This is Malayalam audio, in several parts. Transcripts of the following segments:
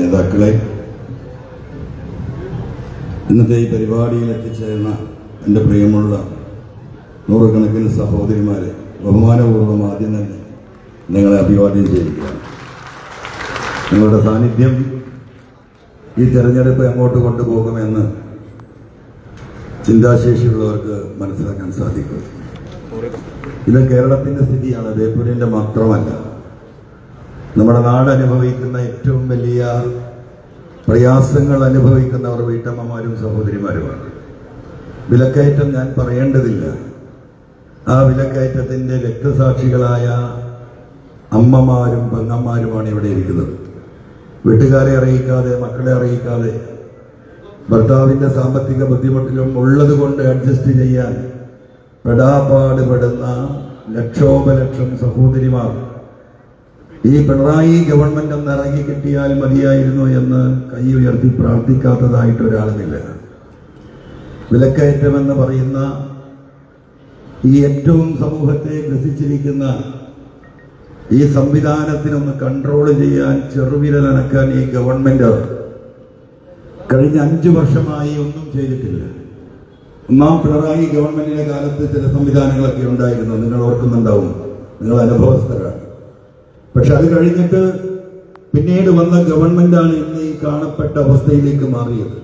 നേതാക്കളെ, ഇന്നത്തെ ഈ പരിപാടിയിൽ എത്തിച്ചേർന്ന എൻ്റെ പ്രിയമുള്ള നൂറുകണക്കിന് സഹോദരിമാരെ ബഹുമാനപൂർവ്വം ആദ്യം തന്നെ നിങ്ങളെ അഭിവാദ്യം ചെയ്യുകയാണ്. നിങ്ങളുടെ സാന്നിധ്യം ഈ തെരഞ്ഞെടുപ്പ് എങ്ങോട്ട് കൊണ്ടുപോകുമെന്ന് ചിന്താശേഷിയുള്ളവർക്ക് മനസ്സിലാക്കാൻ സാധിക്കും. ഇത് കേരളത്തിൻ്റെ സ്ഥിതിയാണ്, ബേപ്പൂരിൻ്റെ മാത്രമല്ല. നമ്മുടെ നാട് അനുഭവിക്കുന്ന ഏറ്റവും വലിയ പ്രയാസങ്ങൾ അനുഭവിക്കുന്നവർ വീട്ടമ്മമാരും സഹോദരിമാരുമാണ്. വിലക്കയറ്റം ഞാൻ പറയേണ്ടതില്ല. ആ വിലക്കയറ്റത്തിൻ്റെ രക്തസാക്ഷികളായ അമ്മമാരും പെങ്ങന്മാരുമാണ് ഇവിടെ ഇരിക്കുന്നത്. വീട്ടുകാരെ അറിയിക്കാതെ, മക്കളെ അറിയിക്കാതെ, ഭർത്താവിൻ്റെ സാമ്പത്തിക ബുദ്ധിമുട്ടിലും ഉള്ളത് കൊണ്ട് അഡ്ജസ്റ്റ് ചെയ്യാൻ പെടാപ്പാടുപെടുന്ന ലക്ഷോപലക്ഷം സഹോദരിമാർ ഈ പിണറായി ഗവൺമെന്റ് ഒന്ന് ഇറങ്ങി കിട്ടിയാൽ മതിയായിരുന്നു എന്ന് കൈ ഉയർത്തി പ്രാർത്ഥിക്കാത്തതായിട്ട് ഒരാളുമില്ല. വിലക്കയറ്റമെന്ന് പറയുന്ന ഈ ഏറ്റവും സമൂഹത്തെ ഗ്രസിച്ചിരിക്കുന്ന ഈ സംവിധാനത്തിനൊന്ന് കൺട്രോൾ ചെയ്യാൻ, ചെറുവിരലനക്കാൻ ഈ ഗവൺമെന്റ് കഴിഞ്ഞ 5 വർഷമായി ഒന്നും ചെയ്തിട്ടില്ല. ഒന്നാം പിണറായി ഗവൺമെന്റിന്റെ കാലത്ത് ചില സംവിധാനങ്ങളൊക്കെ ഉണ്ടായിരുന്നു, നിങ്ങൾ ഓർക്കുന്നുണ്ടാവും, നിങ്ങൾ അനുഭവസ്ഥരാണ്. പക്ഷെ അത് കഴിഞ്ഞിട്ട് പിന്നീട് വന്ന ഗവൺമെന്റാണ് ഇന്ന് ഈ കാണപ്പെട്ട അവസ്ഥയിലേക്ക് മാറിയത്.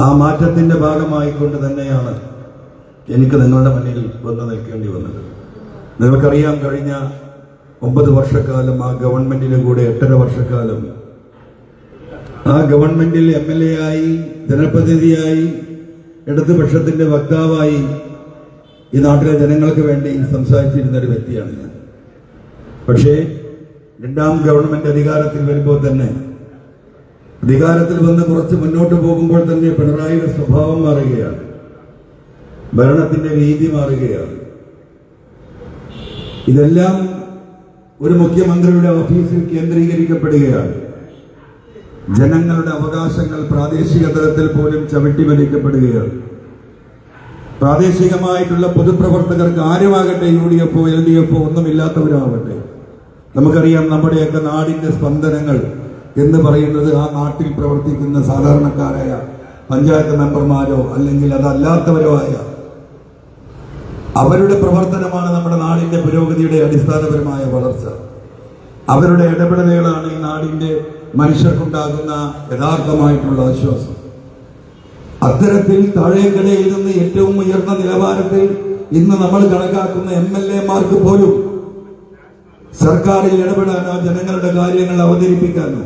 ആ മാറ്റത്തിന്റെ ഭാഗമായിക്കൊണ്ട് തന്നെയാണ് എനിക്ക് നിങ്ങളുടെ മുന്നിൽ വന്ന് നിൽക്കേണ്ടി വന്നത്. നിങ്ങൾക്കറിയാം, കഴിഞ്ഞ 9 വർഷക്കാലം ആ ഗവൺമെന്റിന്റെ കൂടെ 8.5 വർഷക്കാലം ആ ഗവൺമെന്റിൽ MLA ആയി, ജനപ്രതിനിധിയായി, ഇടതുപക്ഷത്തിന്റെ വക്താവായി ഈ നാട്ടിലെ ജനങ്ങൾക്ക് വേണ്ടി സംസാരിച്ചിരുന്ന ഒരു വ്യക്തിയാണ് ഞാൻ. പക്ഷേ രണ്ടാം ഗവൺമെന്റ് അധികാരത്തിൽ വരുമ്പോൾ തന്നെ, അധികാരത്തിൽ വന്ന് കുറച്ച് മുന്നോട്ട് പോകുമ്പോൾ തന്നെ പിണറായിയുടെ സ്വഭാവം മാറുകയാണ്, ഭരണത്തിന്റെ രീതി മാറുകയാണ്. ഇതെല്ലാം ഒരു മുഖ്യമന്ത്രിയുടെ ഓഫീസിൽ കേന്ദ്രീകരിക്കപ്പെടുകയാണ്. ജനങ്ങളുടെ അവകാശങ്ങൾ പ്രാദേശിക തലത്തിൽ പോലും ചവിട്ടിമലിക്കപ്പെടുകയാണ്. പ്രാദേശികമായിട്ടുള്ള പൊതുപ്രവർത്തകർക്ക് ആരുമാകട്ടെ, UDF LDF ഒന്നുമില്ലാത്തവരാവട്ടെ, നമുക്കറിയാം നമ്മുടെയൊക്കെ നാടിന്റെ സ്പന്ദനങ്ങൾ എന്ന് പറയുന്നത് ആ നാട്ടിൽ പ്രവർത്തിക്കുന്ന സാധാരണക്കാരായ പഞ്ചായത്ത് മെമ്പർമാരോ അല്ലെങ്കിൽ അതല്ലാത്തവരോ ആയ അവരുടെ പ്രവർത്തനമാണ് നമ്മുടെ നാടിന്റെ പുരോഗതിയുടെ അടിസ്ഥാനപരമായ വളർച്ച. അവരുടെ ഇടപെടലുകളാണ് ഈ നാടിന്റെ മനുഷ്യർക്കുണ്ടാകുന്ന യഥാർത്ഥമായിട്ടുള്ള ആശ്വാസം. അത്തരത്തിൽ താഴേക്കടയിൽ നിന്ന് ഏറ്റവും ഉയർന്ന നിലവാരത്തിൽ ഇന്ന് നമ്മൾ കണക്കാക്കുന്ന MLA മാർക്ക് പോലും സർക്കാരിൽ ഇടപെടാനോ ജനങ്ങളുടെ കാര്യങ്ങൾ അവതരിപ്പിക്കാനോ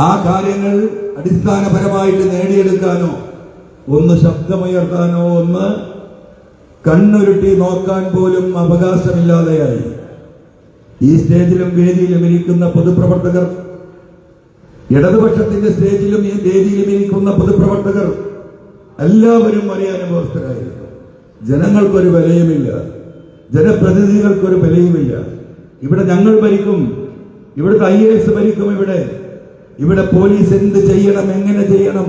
ആ കാര്യങ്ങൾ അടിസ്ഥാനപരമായിട്ട് നേടിയെടുക്കാനോ ഒന്ന് ശബ്ദമുയർത്താനോ ഒന്ന് കണ്ണുരുട്ടി നോക്കാൻ പോലും അവകാശമില്ലാതെയായി. ഈ സ്റ്റേജിലും വേദിയിലും ഇരിക്കുന്ന പൊതുപ്രവർത്തകർ, ഇടതുപക്ഷത്തിന്റെ സ്റ്റേജിലും ഈ വേദിയിലും ഇരിക്കുന്ന പൊതുപ്രവർത്തകർ എല്ലാവരും ഒരേ അനുഭവസ്ഥരായിരുന്നു. ജനങ്ങൾക്കൊരു വിലയുമില്ല, ജനപ്രതിനിധികൾക്കൊരു വിലയുമില്ല. ഇവിടെ ഞങ്ങൾ ഭരിക്കും, ഇവിടുത്തെ IAS ഭരിക്കും, ഇവിടെ പോലീസ് എന്ത് ചെയ്യണം, എങ്ങനെ ചെയ്യണം,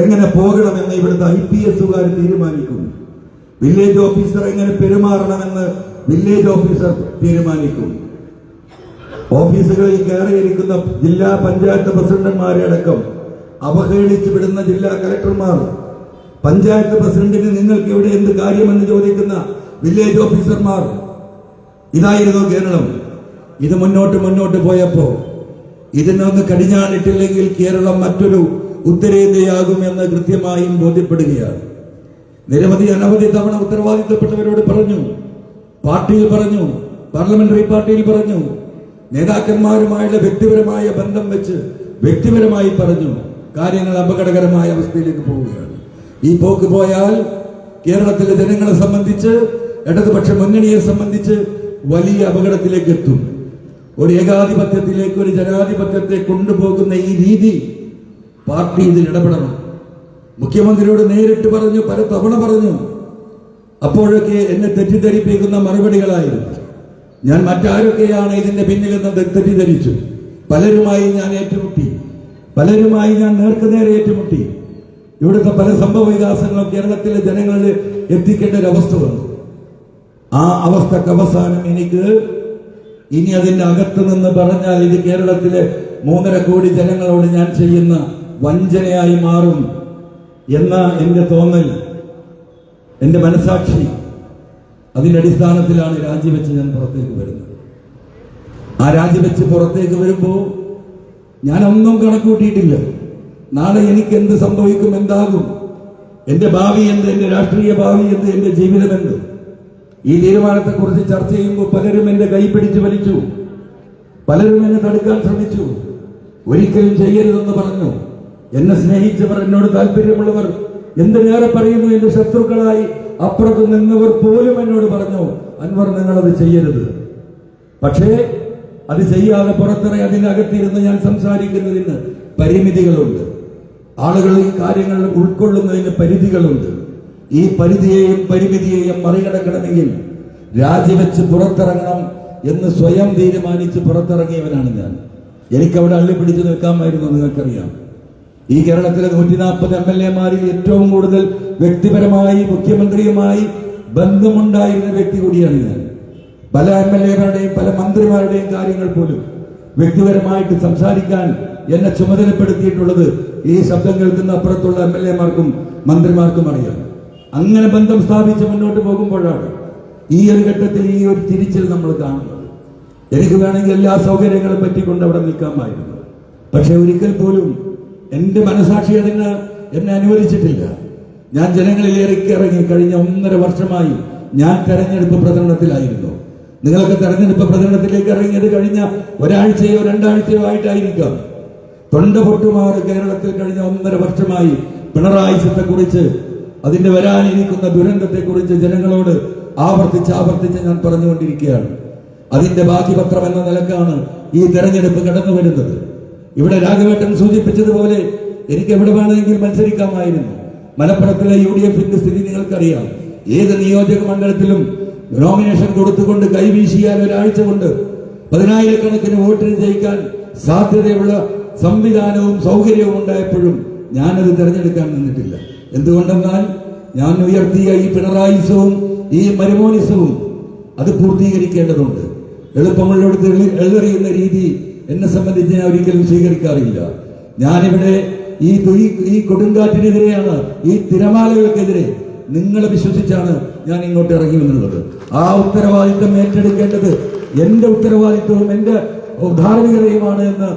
എങ്ങനെ പോകണമെന്ന് ഇവിടുത്തെ IPSകാർ തീരുമാനിക്കും. വില്ലേജ് ഓഫീസർ എങ്ങനെ പെരുമാറണമെന്ന് വില്ലേജ് ഓഫീസർ തീരുമാനിക്കും. ഓഫീസുകളിൽ കയറിയിരിക്കുന്ന ജില്ലാ പഞ്ചായത്ത് പ്രസിഡന്റുമാരെ അടക്കം അവഹേളിച്ചു വിടുന്ന ജില്ലാ കലക്ടർമാർ, പഞ്ചായത്ത് പ്രസിഡന്റിന് നിങ്ങൾക്ക് ഇവിടെ എന്ത് കാര്യമെന്ന് ചോദിക്കുന്ന വില്ലേജ് ഓഫീസർമാർ, ഇതായിരുന്നു കേരളം. ഇത് മുന്നോട്ട് പോയപ്പോ ഇതിനൊന്ന് കടിഞ്ഞാണിട്ടില്ലെങ്കിൽ കേരളം മറ്റൊരു ഉത്തരേന്ത്യയാകുമെന്ന് കൃത്യമായും ബോധ്യപ്പെടുകയാണ്. അനവധി തവണ ഉത്തരവാദിത്തപ്പെട്ടവരോട് പറഞ്ഞു, പാർട്ടിയിൽ പറഞ്ഞു, പാർലമെന്ററി പാർട്ടിയിൽ പറഞ്ഞു, നേതാക്കന്മാരുമായുള്ള വ്യക്തിപരമായ ബന്ധം വെച്ച് വ്യക്തിപരമായി പറഞ്ഞു, കാര്യങ്ങൾ അപകടകരമായ അവസ്ഥയിലേക്ക് പോവുകയാണ്. ഈ പോക്ക് പോയാൽ കേരളത്തിലെ ജനങ്ങളെ സംബന്ധിച്ച്, ഇടതുപക്ഷ മുന്നണിയെ സംബന്ധിച്ച് വലിയ അപകടത്തിലേക്ക് എത്തും. ഒരു ഏകാധിപത്യത്തിലേക്ക്, ഒരു ജനാധിപത്യത്തെ കൊണ്ടുപോകുന്ന ഈ രീതി പാർട്ടി ഇതിൽ ഇടപെടണം. മുഖ്യമന്ത്രിയോട് നേരിട്ട് പറഞ്ഞു, പല തവണ പറഞ്ഞു. അപ്പോഴൊക്കെ എന്നെ തെറ്റിദ്ധരിപ്പിക്കുന്ന മറുപടികളായിരുന്നു. ഞാൻ മറ്റാരൊക്കെയാണ് ഇതിന്റെ പിന്നിലെന്ന് തെറ്റിദ്ധരിച്ചു. പലരുമായി ഞാൻ ഏറ്റുമുട്ടി, പലരുമായി ഞാൻ നേർക്കുനേരെ ഏറ്റുമുട്ടി. ഇവിടുത്തെ പല സംഭവ വികാസങ്ങളും കേരളത്തിലെ ജനങ്ങളിൽ എത്തിക്കേണ്ട ഒരു അവസ്ഥ വന്നു. ആ അവസ്ഥക്ക് അവസാനം എനിക്ക് ഇനി അതിന്റെ അകത്ത് നിന്ന് പറഞ്ഞാൽ ഇത് കേരളത്തിലെ 3.5 കോടി ജനങ്ങളോട് ഞാൻ ചെയ്യുന്ന വഞ്ചനയായി മാറും എന്ന എന്റെ തോന്നൽ, എന്റെ മനസാക്ഷി, അതിന്റെ അടിസ്ഥാനത്തിലാണ് രാജിവെച്ച് ഞാൻ പുറത്തേക്ക് വരുന്നത്. ആ രാജിവെച്ച് പുറത്തേക്ക് വരുമ്പോൾ ഞാനൊന്നും കണക്കൂട്ടിയിട്ടില്ല. നാളെ എനിക്ക് എന്ത് സംഭവിക്കും, എന്താകും, എന്റെ ഭാവി എന്ത്, എന്റെ രാഷ്ട്രീയ ഭാവി എന്ത്, എന്റെ ജീവിതം എന്ത്. ഈ തീരുമാനത്തെക്കുറിച്ച് ചർച്ച ചെയ്യുമ്പോൾ പലരും എന്റെ കൈ പിടിച്ചു വലിച്ചു, പലരും എന്നെ തടുക്കാൻ ശ്രമിച്ചു. ഒരിക്കലും ചെയ്യരുതെന്ന് പറഞ്ഞു. എന്നെ സ്നേഹിച്ചവർ, എന്നോട് താല്പര്യമുള്ളവർ, എന്തിനേറെ പറയുന്നു എന്റെ ശത്രുക്കളായി അപ്പുറത്ത് നിന്നവർ പോലും എന്നോട് പറഞ്ഞു, അൻവർ നിങ്ങളത് ചെയ്യരുത്. പക്ഷേ അത് ചെയ്യാതെ പുറത്തിറങ്ങി അതിനകത്തിരുന്ന് ഞാൻ സംസാരിക്കുന്നതിന് പരിമിതികളുണ്ട്. ആളുകൾ ഈ കാര്യങ്ങൾ ഉൾക്കൊള്ളുന്നതിന് പരിധികളുണ്ട്. ഈ പരിധിയെയും പരിമിതിയെയും മറികടക്കണമെങ്കിൽ രാജിവെച്ച് പുറത്തിറങ്ങണം എന്ന് സ്വയം തീരുമാനിച്ച് പുറത്തിറങ്ങിയവനാണ് ഞാൻ. എനിക്കവിടെ അള്ളി പിടിച്ചു നിൽക്കാമായിരുന്നു, നിങ്ങൾക്കറിയാം. ഈ കേരളത്തിലെ 140 MLA-മാരിൽ ഏറ്റവും കൂടുതൽ വ്യക്തിപരമായി മുഖ്യമന്ത്രിയുമായി ബന്ധമുണ്ടായിരുന്ന വ്യക്തി കൂടിയാണ് ഞാൻ. പല MLA-മാരുടെയും പല മന്ത്രിമാരുടെയും കാര്യങ്ങൾ പോലും വ്യക്തിപരമായിട്ട് സംസാരിക്കാൻ എന്നെ ചുമതലപ്പെടുത്തിയിട്ടുള്ളത് ഈ ശബ്ദം കേൾക്കുന്ന അപ്പുറത്തുള്ള MLA-മാർക്കും മന്ത്രിമാർക്കും അറിയാം. അങ്ങനെ ബന്ധം സ്ഥാപിച്ച് മുന്നോട്ട് പോകുമ്പോഴാണ് ഈ ഒരു ഘട്ടത്തിൽ ഈ ഒരു തിരിച്ചിൽ നമ്മൾ കാണുന്നത്. എനിക്ക് വേണമെങ്കിൽ എല്ലാ സൗകര്യങ്ങളും പറ്റിക്കൊണ്ട് അവിടെ നിൽക്കാമായിരുന്നു. പക്ഷെ ഒരിക്കൽ പോലും എന്റെ മനസാക്ഷി അതിന് എന്നെ അനുവദിച്ചിട്ടില്ല. ഞാൻ ജനങ്ങളിലേക്ക് ഇറങ്ങി കഴിഞ്ഞ 1.5 വർഷമായി ഞാൻ തെരഞ്ഞെടുപ്പ് പ്രചരണത്തിലായിരുന്നു. നിങ്ങളൊക്കെ തെരഞ്ഞെടുപ്പ് പ്രചരണത്തിലേക്ക് ഇറങ്ങിയത് കഴിഞ്ഞ ഒരാഴ്ചയോ 2 ആഴ്ചയോ ആയിട്ടായിരിക്കാം. തൊണ്ട പൊട്ടുമാറ് കേരളത്തിൽ കഴിഞ്ഞ 1.5 വർഷമായി പിണറായിസത്തെ കുറിച്ച്, അതിന്റെ വരാനിരിക്കുന്ന ദുരന്തത്തെക്കുറിച്ച് ജനങ്ങളോട് ആവർത്തിച്ച് ഞാൻ പറഞ്ഞുകൊണ്ടിരിക്കുകയാണ്. അതിന്റെ ബാക്കി പത്രം എന്ന നിലക്കാണ് ഈ തെരഞ്ഞെടുപ്പ് കടന്നു വരുന്നത്. ഇവിടെ രാഘവേട്ടൻ സൂചിപ്പിച്ചതുപോലെ എനിക്ക് എവിടെ വേണമെങ്കിൽ മത്സരിക്കാമായിരുന്നു. മലപ്പുറത്തിലെ UDF-ന്റെ സ്ഥിതി നിങ്ങൾക്കറിയാം. ഏത് നിയോജക മണ്ഡലത്തിലും നോമിനേഷൻ കൊടുത്തുകൊണ്ട് കൈവീശിയാൽ ഒരാഴ്ച കൊണ്ട് 10,000-കണക്കിന് വോട്ടിന് ജയിക്കാൻ സാധ്യതയുള്ള സംവിധാനവും സൗകര്യവും ഉണ്ടായപ്പോഴും ഞാനത് തെരഞ്ഞെടുക്കാൻ നിന്നിട്ടില്ല. എന്തുകൊണ്ടെന്നാൽ ഞാൻ ഉയർത്തിയ ഈ പിണറായിസവും ഈ മരുമോനിസവും അത് പൂർത്തീകരിക്കേണ്ടതുണ്ട്. എളുപ്പമുള്ളിടത്ത് എള്ളെറിയുന്ന രീതി എന്നെ സംബന്ധിച്ച് ഞാൻ ഒരിക്കലും സ്വീകരിക്കാറില്ല. ഞാനിവിടെ ഈ കൊടുങ്കാറ്റിനെതിരെയാണ്, ഈ തിരമാലകൾക്കെതിരെ നിങ്ങളെ വിശ്വസിച്ചാണ് ഞാൻ ഇങ്ങോട്ട് ഇറങ്ങി വന്നുള്ളത്. ആ ഉത്തരവാദിത്വം ഏറ്റെടുക്കേണ്ടത് എന്റെ ഉത്തരവാദിത്വവും എന്റെ ധാർമ്മികതയുമാണ് എന്ന്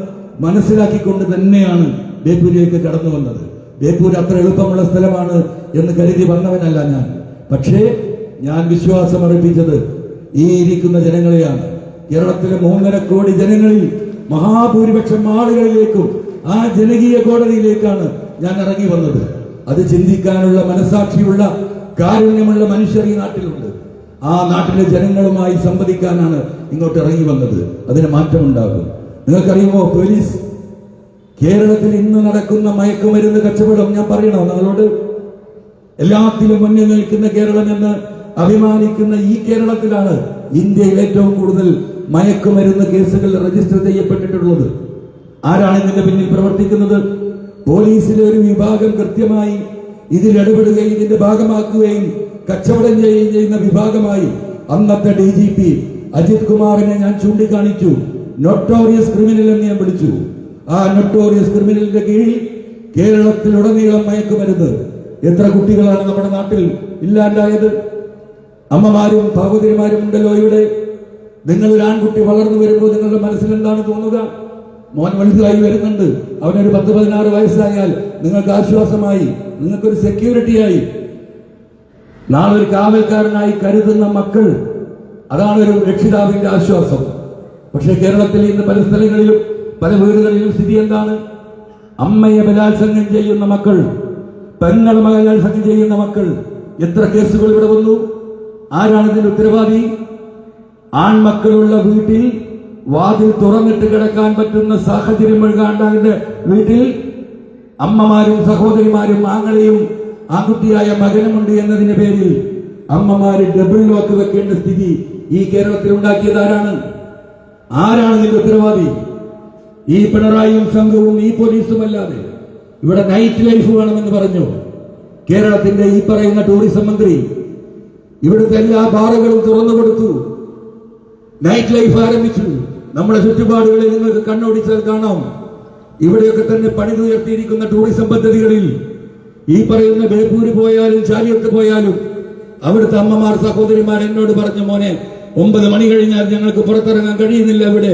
മനസ്സിലാക്കിക്കൊണ്ട് തന്നെയാണ് ബേപ്പൂരിലേക്ക് കടന്നു വന്നത്. ബേപ്പൂർ അത്ര എളുപ്പമുള്ള സ്ഥലമാണ് എന്ന് കരുതി വന്നവനല്ല ഞാൻ. പക്ഷേ ഞാൻ വിശ്വാസം അർപ്പിച്ചത് ഈ ഇരിക്കുന്ന ജനങ്ങളെയാണ്. കേരളത്തിലെ 3.5 കോടി ജനങ്ങളിൽ മഹാഭൂരിപക്ഷം ആളുകളിലേക്കും ആ ജനകീയ കോടതിയിലേക്കാണ് ഞാൻ ഇറങ്ങി വന്നത്. അത് ചിന്തിക്കാനുള്ള മനസാക്ഷിയുള്ള കാരുണ്യമുള്ള മനുഷ്യർ ഈ നാട്ടിലുണ്ട്. ആ നാട്ടിലെ ജനങ്ങളുമായി സംവദിക്കാനാണ് ഇങ്ങോട്ട് ഇറങ്ങി വന്നത്. അതിന് മാറ്റമുണ്ടാകും. നിങ്ങൾക്കറിയുമോ, പോലീസ് കേരളത്തിൽ ഇന്ന് നടക്കുന്ന മയക്കുമരുന്ന് കച്ചവടം ഞാൻ പറയണോ നിങ്ങളോട്? എല്ലാത്തിലും മുന്നിൽ നിൽക്കുന്ന കേരളം എന്ന് അഭിമാനിക്കുന്ന ഈ കേരളത്തിലാണ് ഇന്ത്യയിൽ ഏറ്റവും കൂടുതൽ മയക്കുമരുന്ന് കേസുകൾ രജിസ്റ്റർ ചെയ്യപ്പെട്ടിട്ടുള്ളത്. ആരാണ് ഇതിന്റെ പിന്നിൽ പ്രവർത്തിക്കുന്നത്? പോലീസിലെ ഒരു വിഭാഗം കൃത്യമായി ഇതിൽ ഇടപെടുകയും ഇതിന്റെ ഭാഗമാക്കുകയും കച്ചവടം ചെയ്യുന്ന വിഭാഗമായി അന്നത്തെ DGP അജിത് കുമാറിനെ ഞാൻ ചൂണ്ടിക്കാണിച്ചു. നോട്ടോറിയസ് ക്രിമിനൽ എന്ന് ഞാൻ വിളിച്ചു. ആ നോട്ടോറിയസ് ക്രിമിനലിന്റെ കീഴിൽ കേരളത്തിലുടനീളം മയക്കുമരുന്ന്. എത്ര കുട്ടികളാണ് നമ്മുടെ നാട്ടിൽ ഇല്ലാണ്ടായത്? അമ്മമാരും സഹോദരിമാരും ഉണ്ടല്ലോ ഇവിടെ. നിങ്ങളൊരു ആൺകുട്ടി വളർന്നു വരുമ്പോൾ നിങ്ങളുടെ മനസ്സിൽ എന്താണ് തോന്നുക? മോൻ വലുതായി വരുന്നുണ്ട്, അവനൊരു 10-16 വയസ്സായാൽ നിങ്ങൾക്ക് ആശ്വാസമായി, നിങ്ങൾക്കൊരു സെക്യൂരിറ്റിയായി, നാളെ ഒരു കാവൽക്കാരനായി കരുതുന്ന മക്കൾ. അതാണ് ഒരു രക്ഷിതാവിന്റെ ആശ്വാസം. പക്ഷേ കേരളത്തിൽ ഇന്ന് പല സ്ഥലങ്ങളിലും പല വീടുകളിലും സ്ഥിതി എന്താണ്? അമ്മയെ ബലാത്സംഗം ചെയ്യുന്ന മക്കൾ, പെങ്ങൾ മകൻ ബലാത്സംഗം ചെയ്യുന്ന മക്കൾ. എത്ര കേസുകൾ ഇവിടെ വന്നു? ആരാണ് ഇതിന്റെ ഉത്തരവാദി? ആൺമക്കളുള്ള വീട്ടിൽ വാതിൽ തുറന്നിട്ട് കിടക്കാൻ പറ്റുന്ന സാഹചര്യം ഒഴുകാണ്ടാന്റെ വീട്ടിൽ അമ്മമാരും സഹോദരിമാരും ആങ്ങളെയും ആൺകുട്ടിയായ മകനുമുണ്ട് എന്നതിന്റെ പേരിൽ അമ്മമാര് ഡബിൾ ലോക്ക് വെക്കേണ്ട സ്ഥിതി ഈ കേരളത്തിൽ ഉണ്ടാക്കിയത് ആരാണ്? ആരാണ് ഇതിന്റെ ഉത്തരവാദി? ഈ പിണറായിയും സംഘവും ഈ പോലീസും അല്ലാതെ. ഇവിടെ നൈറ്റ് ലൈഫ് വേണമെന്ന് പറഞ്ഞു കേരളത്തിന്റെ ഈ പറയുന്ന ടൂറിസം മന്ത്രി. ഇവിടുത്തെ എല്ലാ ബാറുകളും തുറന്നു കൊടുത്തു, നൈറ്റ് ലൈഫ് ആരംഭിച്ചു. നമ്മുടെ ചുറ്റുപാടുകളിൽ നിങ്ങൾക്ക് കണ്ണോടിച്ചാൽ കാണാം. ഇവിടെയൊക്കെ തന്നെ പണിതുയർത്തിയിരിക്കുന്ന ടൂറിസം പദ്ധതികളിൽ ഈ പറയുന്ന ബേപ്പൂര് പോയാലും ചാലിയത്ത് പോയാലും അവിടുത്തെ അമ്മമാർ സഹോദരിമാർ എന്നോട് പറഞ്ഞു, മോനെ 9 മണി കഴിഞ്ഞാൽ ഞങ്ങൾക്ക് പുറത്തിറങ്ങാൻ കഴിയുന്നില്ല. ഇവിടെ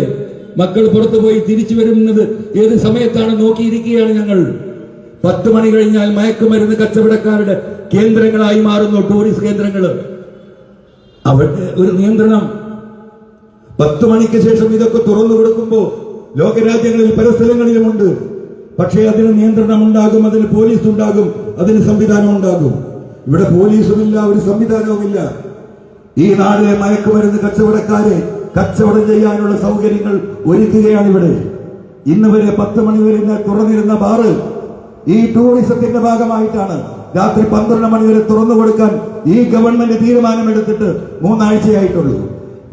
മക്കൾ പുറത്തു പോയി തിരിച്ചു വരുന്നത് ഏത് സമയത്താണ് നോക്കിയിരിക്കുകയാണ് ഞങ്ങൾ. 10 മണി കഴിഞ്ഞാൽ മയക്കുമരുന്ന് കച്ചവടക്കാരുടെ കേന്ദ്രങ്ങളായി മാറുന്നു ടൂറിസ്റ്റ് കേന്ദ്രങ്ങൾ. അവിടെ ഒരു നിയന്ത്രണം. 10 മണിക്ക് ശേഷം ഇതൊക്കെ തുറന്നു കൊടുക്കുമ്പോൾ ലോകരാജ്യങ്ങളിൽ പല സ്ഥലങ്ങളിലുമുണ്ട്. പക്ഷേ അതിന് നിയന്ത്രണം ഉണ്ടാകും, അതിന് പോലീസ് ഉണ്ടാകും, അതിന് സംവിധാനം ഉണ്ടാകും. ഇവിടെ പോലീസുമില്ല, ഒരു സംവിധാനവുമില്ല. ഈ നാടിലെ മയക്കുമരുന്ന് കച്ചവടക്കാരെ കച്ചവടം ചെയ്യാനുള്ള സൗകര്യങ്ങൾ ഒരുക്കുകയാണ് ഇവിടെ. ഇന്ന് വരെ 10 മണി വരെ തുറന്നിരുന്ന ബാറ് ഈ ടൂറിസത്തിന്റെ ഭാഗമായിട്ടാണ് രാത്രി 12 മണി വരെ തുറന്നു കൊടുക്കാൻ ഈ ഗവൺമെന്റ് തീരുമാനമെടുത്തിട്ട് 3 ആഴ്ചയായിട്ടുള്ളൂ.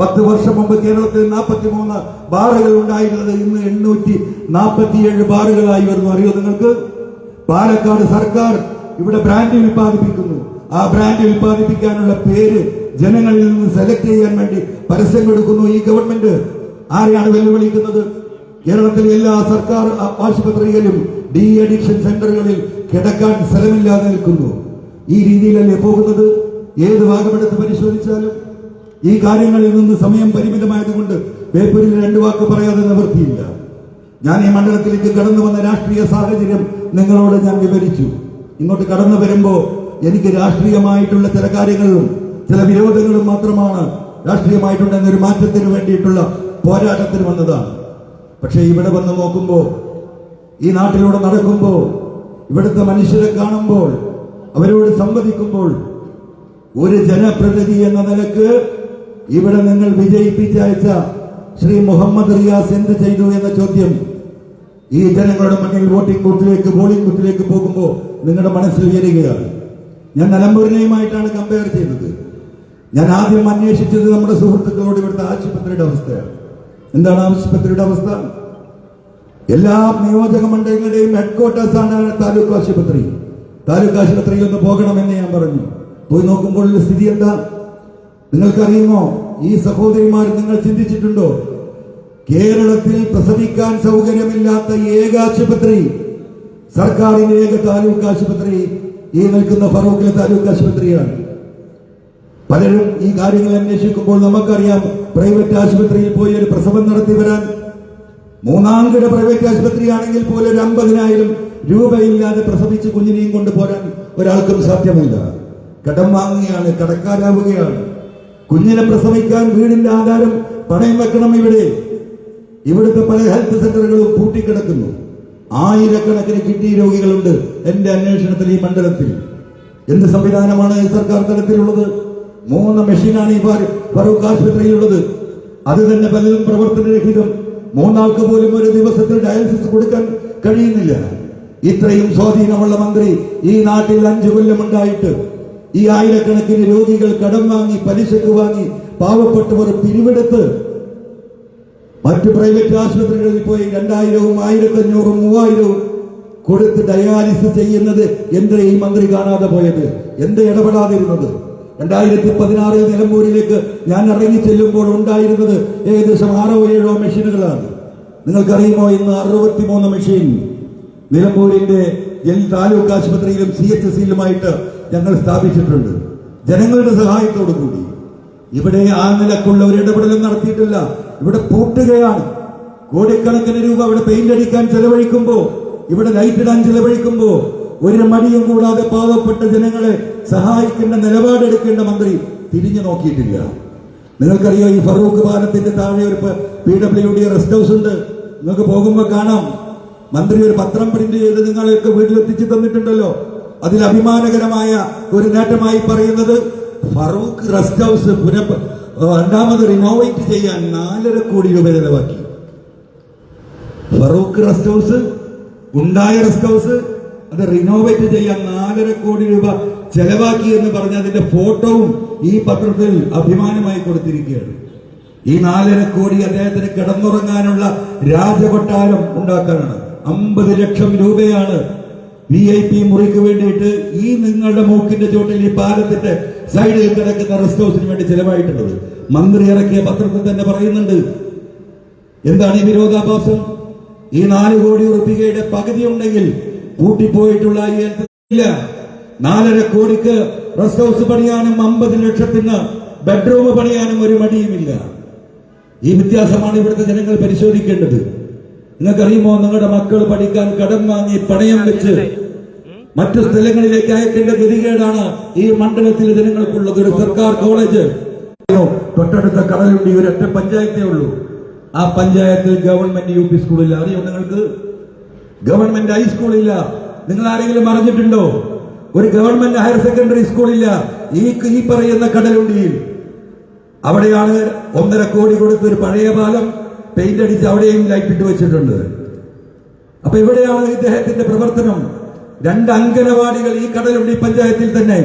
10 വർഷം മുമ്പ് കേരളത്തിൽ 43 ബാറുകൾ ഉണ്ടായിരുന്നത് ഇന്ന് 847 ബാറുകളായി വരുന്നു. അറിയോ നിങ്ങൾക്ക്? പാലക്കാട് സർക്കാർ ഇവിടെ ബ്രാൻഡ് ഉൽപ്പാദിപ്പിക്കുന്നു. ആ ബ്രാൻഡ് ഉൽപ്പാദിപ്പിക്കാനുള്ള പേര് ജനങ്ങളിൽ നിന്ന് സെലക്ട് ചെയ്യാൻ വേണ്ടി പരസ്യം കൊടുക്കുന്നു ഈ ഗവൺമെന്റ്. ആരെയാണ് വെല്ലുവിളിക്കുന്നത്? കേരളത്തിലെ എല്ലാ സർക്കാർ ആശുപത്രികളിലും ഡി അഡിക്ഷൻ സെന്ററുകളിൽ കിടക്കാൻ സ്ഥലമില്ലാതെ നിൽക്കുന്നു. ഈ രീതിയിലല്ലേ പോകുന്നത്? ഏത് ഭാഗമെടുത്ത് പരിശോധിച്ചാലും ഈ കാര്യങ്ങളിൽ നിന്ന് സമയം പരിമിതമായതുകൊണ്ട് ബേപ്പൂരിൽ 2 വാക്ക് പറയാതെ നിവൃത്തിയില്ല. ഞാൻ ഈ മണ്ഡലത്തിലേക്ക് കടന്നു വന്ന രാഷ്ട്രീയ സാഹചര്യം നിങ്ങളോട് ഞാൻ വിവരിച്ചു. ഇങ്ങോട്ട് കടന്നു വരുമ്പോ എനിക്ക് രാഷ്ട്രീയമായിട്ടുള്ള ചില കാര്യങ്ങളും ചില വിരോധങ്ങളും മാത്രമാണ് രാഷ്ട്രീയമായിട്ടുള്ള എന്നൊരു മാറ്റത്തിന് വേണ്ടിയിട്ടുള്ള പോരാട്ടത്തിന് വന്നതാണ്. പക്ഷെ ഇവിടെ വന്ന് നോക്കുമ്പോൾ, ഈ നാട്ടിലൂടെ നടക്കുമ്പോൾ, ഇവിടുത്തെ മനുഷ്യരെ കാണുമ്പോൾ, അവരോട് സംവദിക്കുമ്പോൾ, ഒരു ജനപ്രതിനിധി എന്ന നിലക്ക് ഇവിടെ നിങ്ങൾ വിജയിപ്പിച്ചയച്ച ശ്രീ മുഹമ്മദ് റിയാസ് എന്ത് ചെയ്തു എന്ന ചോദ്യം ഈ ജനങ്ങളുടെ മുന്നിൽ പോളിംഗ് ബൂത്തിലേക്ക് പോകുമ്പോൾ നിങ്ങളുടെ മനസ്സിൽ ഉയരുകയാണ്. ഞാൻ നിലമ്പൂരിനെയുമായിട്ടാണ് കമ്പയർ ചെയ്തത്. ഞാൻ ആദ്യം അന്വേഷിച്ചത് നമ്മുടെ സുഹൃത്തുക്കളോട് ഇവിടുത്തെ ആശുപത്രിയുടെ അവസ്ഥയാണ്. എന്താണ് ആശുപത്രിയുടെ അവസ്ഥ? എല്ലാ നിയോജക മണ്ഡലങ്ങളുടെയും ഹെഡ്ക്വാർട്ടേഴ്സ് ആണ് താലൂക്ക് ആശുപത്രി. താലൂക്ക് ആശുപത്രിയിൽ ഒന്ന് പോകണമെന്ന് ഞാൻ പറഞ്ഞു. പോയി നോക്കുമ്പോൾ സ്ഥിതി എന്താ നിങ്ങൾക്കറിയുമോ? ഈ സഹോദരിമാർ, നിങ്ങൾ ചിന്തിച്ചിട്ടുണ്ടോ? കേരളത്തിൽ പ്രസവിക്കാൻ സൗകര്യമില്ലാത്ത ഏക ആശുപത്രി, സർക്കാരിന്റെ ഏക താലൂക്ക് ആശുപത്രി ഈ നിൽക്കുന്ന ഫറൂഖിലെ താലൂക്ക് ആശുപത്രിയാണ്. പലരും ഈ കാര്യങ്ങൾ അന്വേഷിക്കുമ്പോൾ നമുക്കറിയാം, പ്രൈവറ്റ് ആശുപത്രിയിൽ പോയി ഒരു പ്രസവം നടത്തി വരാൻ 3-ാംകിട പ്രൈവറ്റ് ആശുപത്രിയാണെങ്കിൽ പോലും 50,000 രൂപയില്ലാതെ പ്രസവിച്ച് കുഞ്ഞിനെയും കൊണ്ടുപോരാൻ ഒരാൾക്കും സാധ്യമല്ല. കടം വാങ്ങുകയാണ്, കടക്കാരാവുകയാണ്. കുഞ്ഞിനെ പ്രസവിക്കാൻ വീടിന്റെ ആധാരം പണയം വെക്കണം. ഇവിടുത്തെ പല ഹെൽത്ത് സെന്ററുകളും പൂട്ടിക്കിടക്കുന്നു. 1000-കണക്കിന് കിഡ്നി രോഗികളുണ്ട് എന്റെ അന്വേഷണത്തിൽ ഈ മണ്ഡലത്തിൽ. എന്ത് സംവിധാനമാണ് ഈ സർക്കാർ തലത്തിലുള്ളത്? 3 മെഷീനാണ് ഈ ഫറൂഖ് ആശുപത്രിയിലുള്ളത്. അത് തന്നെ പലതും പ്രവർത്തനരഹിതം. 3 ആൾക്ക് പോലും ഒരു ദിവസത്തിൽ ഡയാലിസിസ് കൊടുക്കാൻ കഴിയുന്നില്ല. ഇത്രയും സ്വാധീനമുള്ള മന്ത്രി ഈ നാട്ടിൽ 5 കൊല്ലമുണ്ടായിട്ട് ഈ 1000-കണക്കിന് രോഗികൾ കടം വാങ്ങി, പലിശക്ക് വാങ്ങി, പാവപ്പെട്ടവർ പിരിവെടുത്ത് മറ്റു പ്രൈവറ്റ് ആശുപത്രികളിൽ പോയി 2000, 1500, 3000 കൊടുത്ത് ഡയാലിസിസ് ചെയ്യുന്നത് എന്തേ ഈ മന്ത്രി കാണാതെ പോയത്? എന്ത് ഇടപെടാതിരുന്നത്? 2016 നിലമ്പൂരിലേക്ക് ഞാൻ ഇറങ്ങി ചെല്ലുമ്പോൾ ഉണ്ടായിരുന്നത് ഏകദേശം 6-7 മെഷീനുകളാണ്. നിങ്ങൾക്കറിയുമോ, ഇന്ന് 63 മെഷീൻ നിലമ്പൂരിന്റെ താലൂക്ക് ആശുപത്രിയിലും CHSയിലുമായിട്ട് ഞങ്ങൾ സ്ഥാപിച്ചിട്ടുണ്ട്. ജനങ്ങളുടെ സഹായത്തോടു കൂടി. ഇവിടെ ആ നിലക്കുള്ള ഒരു ഇടപെടലും നടത്തിയിട്ടില്ല. ഇവിടെ പൂട്ടുകയാണ്. കോടിക്കണക്കിന് രൂപ ഇവിടെ പെയിന്റ് അടിക്കാൻ ചെലവഴിക്കുമ്പോ, ഇവിടെ ലൈറ്റ് ഇടാൻ ചെലവഴിക്കുമ്പോ ഒരു മടിയും കൂടാതെ പാവപ്പെട്ട ജനങ്ങളെ സഹായിക്കേണ്ട നിലപാടെടുക്കേണ്ട മന്ത്രി തിരിഞ്ഞു നോക്കിയിട്ടില്ല. നിങ്ങൾക്കറിയോ, ഈ ഫറൂഖ് പാലത്തിന്റെ താഴെ ഒരു PWD റെസ്റ്റ് ഹൗസ് ഉണ്ട്. നിങ്ങൾക്ക് പോകുമ്പോൾ കാണാം. മന്ത്രി ഒരു പത്രം പ്രിന്റ് ചെയ്ത് നിങ്ങളെയൊക്കെ വീട്ടിലെത്തിച്ചു തന്നിട്ടുണ്ടല്ലോ. അതിൽ അഭിമാനകരമായ ഒരു നേട്ടമായി പറയുന്നത് ഫറൂഖ് റെസ്റ്റ് ഹൗസ് രണ്ടാമത് റിനോവേറ്റ് ചെയ്യാൻ 4.5 കോടി രൂപ ചെലവാക്കി. ഫറൂഖ് റെസ്റ്റ് ഹൗസ്, ഉണ്ടായ റെസ്റ്റ് ഹൗസ്, അത് റിനോവേറ്റ് ചെയ്യാൻ 4.5 കോടി രൂപ ചെലവാക്കി എന്ന് പറഞ്ഞ അതിന്റെ ഫോട്ടോവും ഈ പത്രത്തിൽ അഭിമാനമായി കൊടുത്തിരിക്കുകയാണ്. ഈ 4.5 കോടി അദ്ദേഹത്തിന് കിടന്നുറങ്ങാനുള്ള രാജകൊട്ടാരം ഉണ്ടാക്കാനാണ്. 50 ലക്ഷം രൂപയാണ് VIP മുറിക്ക് വേണ്ടിയിട്ട് ഈ നിങ്ങളുടെ മൂക്കിന്റെ ചോട്ടിൽ ഈ പാലത്തിന്റെ സൈഡിൽ കിടക്കുന്ന റെസ്റ്റ് ഹൗസിന് വേണ്ടി ചെലവായിട്ടുള്ളത്. മന്ത്രി ഇറക്കിയ പത്രത്തിൽ തന്നെ പറയുന്നുണ്ട്. എന്താണ് ഈ വിരോധാഭാസം? ഈ 4 കോടി രൂപയുടെ പകുതി ഉണ്ടെങ്കിൽ കൂട്ടിപ്പോയിട്ടുള്ള ഇല്ല. 4.5 കോടിക്ക് റെസ്റ്റ് ഹൗസ് പണിയാനും 50 ലക്ഷത്തിന് ബെഡ്റൂം പണിയാനും ഒരു മടിയുമില്ല. ഈ വ്യത്യാസമാണ് ഇവിടുത്തെ ജനങ്ങൾ പരിശോധിക്കേണ്ടത്. നിങ്ങൾക്കറിയുമോ, നിങ്ങളുടെ മക്കൾ പഠിക്കാൻ കടം വാങ്ങി പണയം വെച്ച് മറ്റു സ്ഥലങ്ങളിലേക്ക് അയക്കേണ്ട ഗതികേടാണ് ഈ മണ്ഡലത്തിലെ ജനങ്ങൾക്കുള്ളത്. ഒരു സർക്കാർ കോളേജ് തൊട്ടടുത്ത കടലുണ്ടി ഒരൊറ്റ പഞ്ചായത്തേ ഉള്ളൂ. ആ പഞ്ചായത്ത് ഗവൺമെന്റ് UP സ്കൂളില്ല. അറിയോ നിങ്ങൾക്ക്? ഗവൺമെന്റ് ഹൈസ്കൂളില്ല. നിങ്ങൾ ആരെങ്കിലും അറിഞ്ഞിട്ടുണ്ടോ? ഒരു ഗവൺമെന്റ് ഹയർ സെക്കൻഡറി സ്കൂളില്ല ഈ പറയുന്ന കടലുണ്ടിയിൽ. അവിടെയാണ് 1.5 കോടി കൊടുത്ത് ഒരു പഴയ പാലം പെയിന്റ് അടിച്ച് അവിടെയും ലൈറ്റ് ഇട്ട് വെച്ചിട്ടുണ്ട്. അപ്പൊ ഇവിടെയാണ് ഇദ്ദേഹത്തിന്റെ പ്രവർത്തനം. 2 അംഗനവാടികൾ ഈ കടലുണ്ടി പഞ്ചായത്തിൽ തന്നെ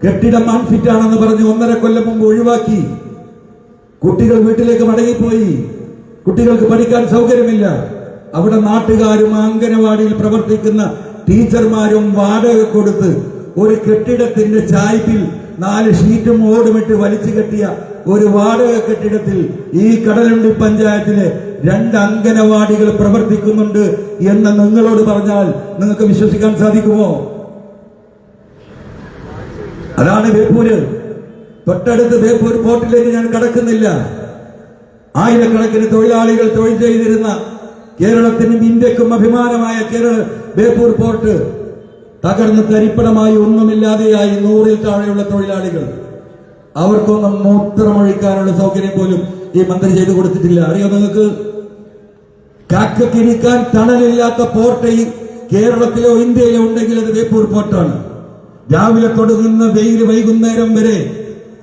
കെട്ടിടം അൺഫിറ്റ് ആണെന്ന് പറഞ്ഞ് 1.5 കൊല്ലം മുമ്പ് ഒഴിവാക്കി. കുട്ടികൾ വീട്ടിലേക്ക് മടങ്ങിപ്പോയി. കുട്ടികൾക്ക് പഠിക്കാൻ സൗകര്യമില്ല. അവിടെ നാട്ടുകാരും അംഗനവാടിയിൽ പ്രവർത്തിക്കുന്ന ടീച്ചർമാരും വാടക കൊടുത്ത് ഒരു കെട്ടിടത്തിന്റെ ചായ്പിൽ 4 ഷീറ്റും ഓടുമിട്ട് വലിച്ചു കെട്ടിയ ഒരു വാടക കെട്ടിടത്തിൽ ഈ കടലുണ്ടി പഞ്ചായത്തിലെ 2 അംഗനവാടികൾ പ്രവർത്തിക്കുന്നുണ്ട് എന്ന് നിങ്ങളോട് പറഞ്ഞാൽ നിങ്ങൾക്ക് വിശ്വസിക്കാൻ സാധിക്കുമോ? അതാണ് ബേപ്പൂര്. തൊട്ടടുത്ത് ബേപ്പൂർ പോർട്ടിലേക്ക് ഞാൻ കടക്കുന്നില്ല. ആയിരക്കണക്കിന് തൊഴിലാളികൾ തൊഴിൽ ചെയ്തിരുന്ന കേരളത്തിനും ഇന്ത്യക്കും അഭിമാനമായ ബേപ്പൂർ പോർട്ട് തകർന്ന് തരിപ്പണമായി ഒന്നുമില്ലാതെയായി 100-ൽ താഴെയുള്ള തൊഴിലാളികൾ. അവർക്കൊന്നും മൂത്രമൊഴിക്കാനുള്ള സൗകര്യം പോലും ഈ മന്ത്രി ചെയ്തു കൊടുത്തിട്ടില്ല. അറിയോ നിങ്ങൾക്ക്? കാക്കക്കിരിക്കാൻ തണലില്ലാത്ത പോർട്ട് ഈ കേരളത്തിലോ ഇന്ത്യയിലോ ഉണ്ടെങ്കിൽ അത് ബേപ്പൂർ പോർട്ടാണ്. രാവിലെ തുടങ്ങുന്ന വെയിൽ വൈകുന്നേരം വരെ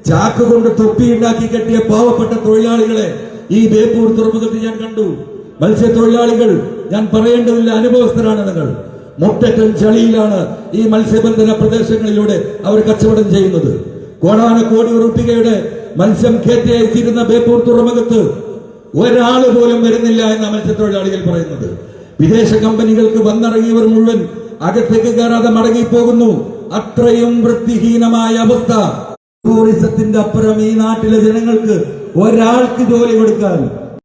ചാക്ക് കൊണ്ട് തൊപ്പിയുണ്ടാക്കി കെട്ടിയ പാവപ്പെട്ട തൊഴിലാളികളെ ഈ ബേപ്പൂർ തുറമുഖത്ത് ഞാൻ കണ്ടു. മത്സ്യത്തൊഴിലാളികൾ, ഞാൻ പറയേണ്ടതില്ല, അനുഭവസ്ഥരാണ് നിങ്ങൾ. മുട്ടറ്റൻ ചളിയിലാണ് ഈ മത്സ്യബന്ധന പ്രദേശങ്ങളിലൂടെ അവർ കച്ചവടം ചെയ്യുന്നത്. കോടാനക്കോടി രൂപയുടെ മത്സ്യം കയറ്റി അയച്ചിരുന്ന ബേപ്പൂർ തുറമുഖത്ത് ഒരാൾ പോലും വരുന്നില്ല എന്ന മത്സ്യത്തൊഴിലാളികൾ പറയുന്നത്. വിദേശ കമ്പനികൾക്ക് വന്നിറങ്ങിയവർ മുഴുവൻ അകത്തേക്ക് കയറാതെ മടങ്ങിപ്പോകുന്നു. അത്രയും വൃത്തിഹീനമായ അവസ്ഥ. ടൂറിസത്തിന്റെ അപ്പുറം ഈ നാട്ടിലെ ജനങ്ങൾക്ക് ഒരാൾക്ക് ജോലി കൊടുക്കാൻ